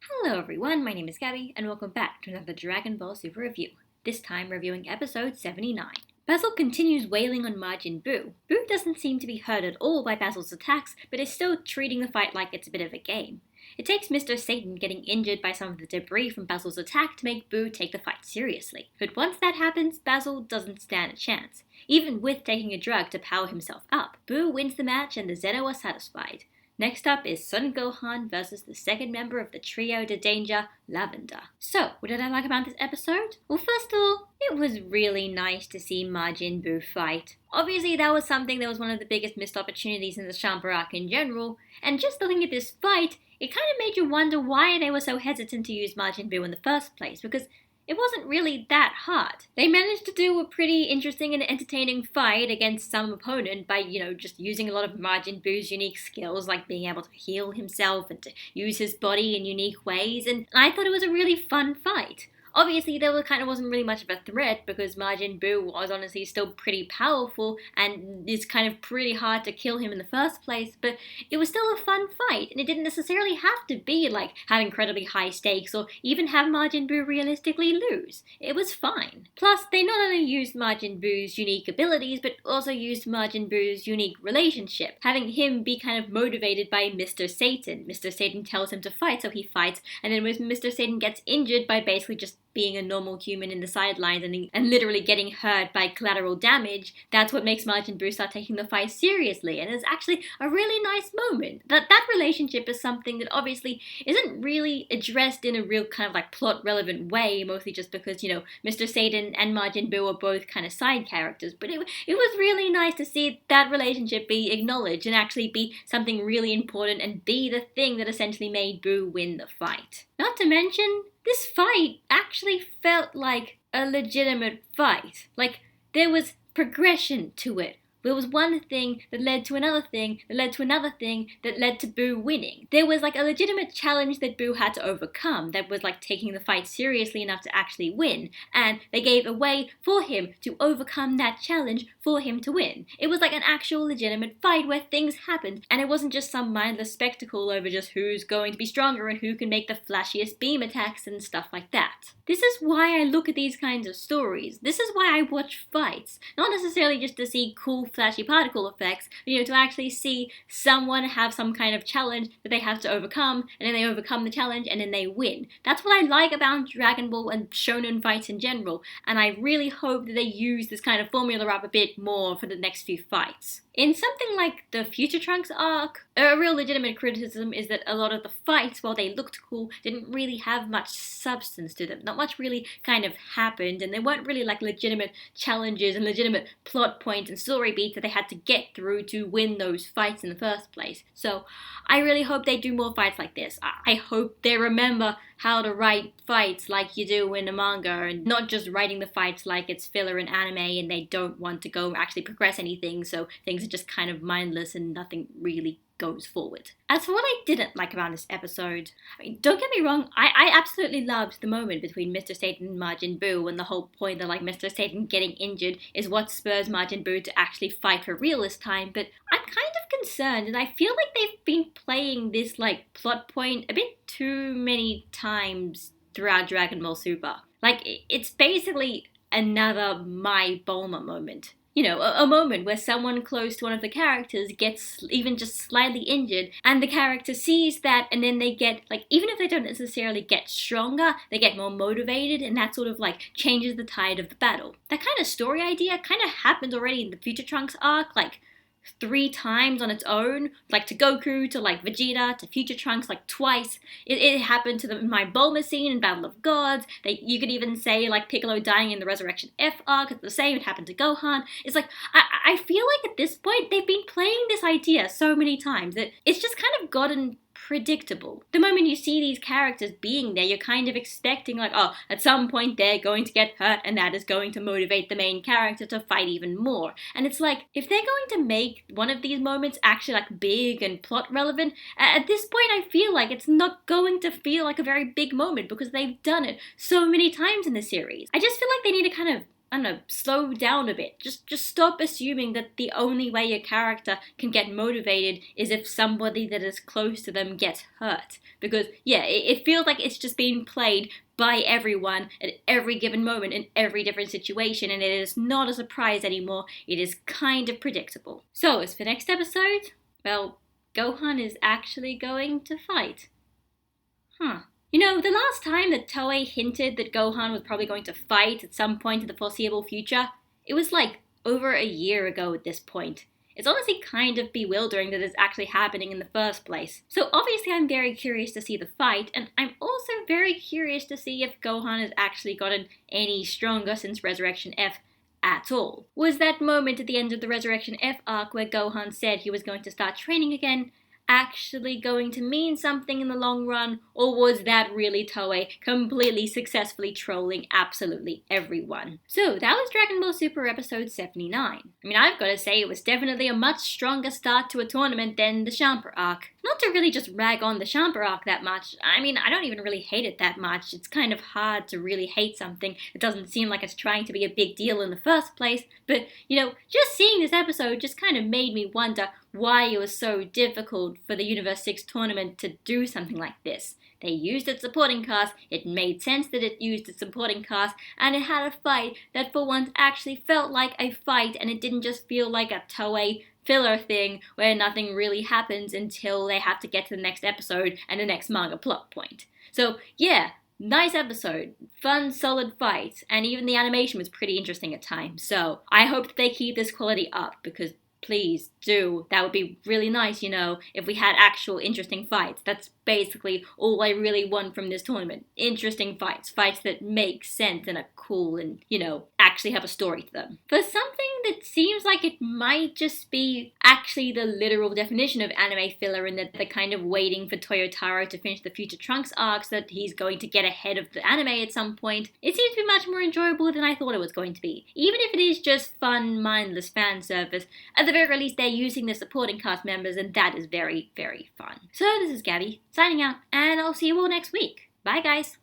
Hello everyone, my name is Gabby, and welcome back to another Dragon Ball Super review, this time reviewing episode 79. Basil continues wailing on Majin Buu. Buu doesn't seem to be hurt at all by Basil's attacks, but is still treating the fight like it's a bit of a game. It takes Mr. Satan getting injured by some of the debris from Basil's attack to make Buu take the fight seriously. But once that happens, Basil doesn't stand a chance. Even with taking a drug to power himself up, Buu wins the match and the Zeno are satisfied. Next up is Son Gohan versus the second member of the Trio de Danger, Lavender. So, what did I like about this episode? Well, first of all, it was really nice to see Majin Buu fight. Obviously, that was something that was one of the biggest missed opportunities in the Champa arc in general, and just looking at this fight, it kind of made you wonder why they were so hesitant to use Majin Buu in the first place, because it wasn't really that hard. They managed to do a pretty interesting and entertaining fight against some opponent by, just using a lot of Majin Buu's unique skills, like being able to heal himself and to use his body in unique ways, and I thought it was a really fun fight. Obviously, there wasn't really much of a threat because Majin Buu was honestly still pretty powerful and it's kind of pretty hard to kill him in the first place, but it was still a fun fight and it didn't necessarily have to be have incredibly high stakes or even have Majin Buu realistically lose. It was fine. Plus, they not only used Majin Buu's unique abilities, but also used Majin Buu's unique relationship, having him be kind of motivated by Mr. Satan. Mr. Satan tells him to fight, so he fights, and then when Mr. Satan gets injured by basically just being a normal human in the sidelines and literally getting hurt by collateral damage, that's what makes Majin Buu start taking the fight seriously, and it's actually a really nice moment. That relationship is something that obviously isn't really addressed in a real kind of plot relevant way, mostly just because, Mr. Satan and Majin Buu are both kind of side characters, but it was really nice to see that relationship be acknowledged and actually be something really important and be the thing that essentially made Buu win the fight. Not to mention, this fight actually felt like a legitimate fight. There was progression to it. There was one thing that led to another thing, that led to another thing, that led to Buu winning. There was a legitimate challenge that Buu had to overcome that was taking the fight seriously enough to actually win. And they gave a way for him to overcome that challenge for him to win. It was an actual legitimate fight where things happened, and it wasn't just some mindless spectacle over just who's going to be stronger and who can make the flashiest beam attacks and stuff like that. This is why I look at these kinds of stories. This is why I watch fights. Not necessarily just to see cool flashy particle effects, but, to actually see someone have some kind of challenge that they have to overcome, and then they overcome the challenge, and then they win. That's what I like about Dragon Ball and shonen fights in general, and I really hope that they use this kind of formula up a bit more for the next few fights. In something like the Future Trunks arc, a real legitimate criticism is that a lot of the fights, while they looked cool, didn't really have much substance to them. Not much really kind of happened, and they weren't really legitimate challenges and legitimate plot points and story beats that they had to get through to win those fights in the first place. So I really hope they do more fights like this. I hope they remember how to write fights like you do in a manga and not just writing the fights like it's filler in anime and they don't want to go actually progress anything, so things are just kind of mindless and nothing really goes forward. As for what I didn't like about this episode, don't get me wrong, I absolutely loved the moment between Mr. Satan and Majin Buu, and the whole point that Mr. Satan getting injured is what spurs Majin Buu to actually fight for real this time, but I'm kind of concerned, and I feel like they've been playing this plot point a bit too many times throughout Dragon Ball Super. It's basically another My Bulma moment. A moment where someone close to one of the characters gets even just slightly injured, and the character sees that, and then they get, even if they don't necessarily get stronger, they get more motivated, and that sort of, changes the tide of the battle. That kind of story idea kind of happened already in the Future Trunks arc, 3 times on its own, to Goku, to Vegeta, to Future Trunks twice. It happened to the My Bulma scene in Battle of Gods. You could even say Piccolo dying in the Resurrection F arc. It's the same. It happened to Gohan. It's I feel at this point they've been playing this idea so many times that it's just kind of gotten predictable. The moment you see these characters being there, you're kind of expecting at some point they're going to get hurt and that is going to motivate the main character to fight even more. And it's if they're going to make one of these moments actually big and plot relevant, at this point I feel it's not going to feel like a very big moment because they've done it so many times in the series. I just feel they need to kind of I don't know, slow down a bit. Just stop assuming that the only way your character can get motivated is if somebody that is close to them gets hurt. Because, yeah, it feels like it's just being played by everyone at every given moment in every different situation, and it is not a surprise anymore. It is kind of predictable. So, as for next episode, well, Gohan is actually going to fight. You know, the last time that Toei hinted that Gohan was probably going to fight at some point in the foreseeable future, it was like over a year ago at this point. It's honestly kind of bewildering that it's actually happening in the first place. So obviously I'm very curious to see the fight, and I'm also very curious to see if Gohan has actually gotten any stronger since Resurrection F at all. Was that moment at the end of the Resurrection F arc where Gohan said he was going to start training again actually going to mean something in the long run, or was that really Toei completely successfully trolling absolutely everyone? So that was Dragon Ball Super episode 79. I mean, I've got to say it was definitely a much stronger start to a tournament than the Champa arc. Not to really just rag on the Champa arc that much, I mean, I don't even really hate it that much. It's kind of hard to really hate something that doesn't seem like it's trying to be a big deal in the first place, but, you know, just seeing this episode just kind of made me wonder why it was so difficult for the Universe 6 tournament to do something like this. They used its supporting cast, it made sense that it used its supporting cast, and it had a fight that for once actually felt like a fight, and it didn't just feel like a Toei filler thing where nothing really happens until they have to get to the next episode and the next manga plot point. So yeah, nice episode, fun, solid fight, and even the animation was pretty interesting at times. So I hope that they keep this quality up, because please do. That would be really nice, you know, if we had actual interesting fights. That's basically all I really want from this tournament. Interesting fights. Fights that make sense and are cool and, you know, actually have a story to them. For something that seems like it might just be actually the literal definition of anime filler, and that they're kind of waiting for Toyotaro to finish the Future Trunks arc so that he's going to get ahead of the anime at some point, it seems to be much more enjoyable than I thought it was going to be. Even if it is just fun, mindless fan service, at the very least they're using the supporting cast members, and that is very, very fun. So this is Gabby, signing out, and I'll see you all next week. Bye guys!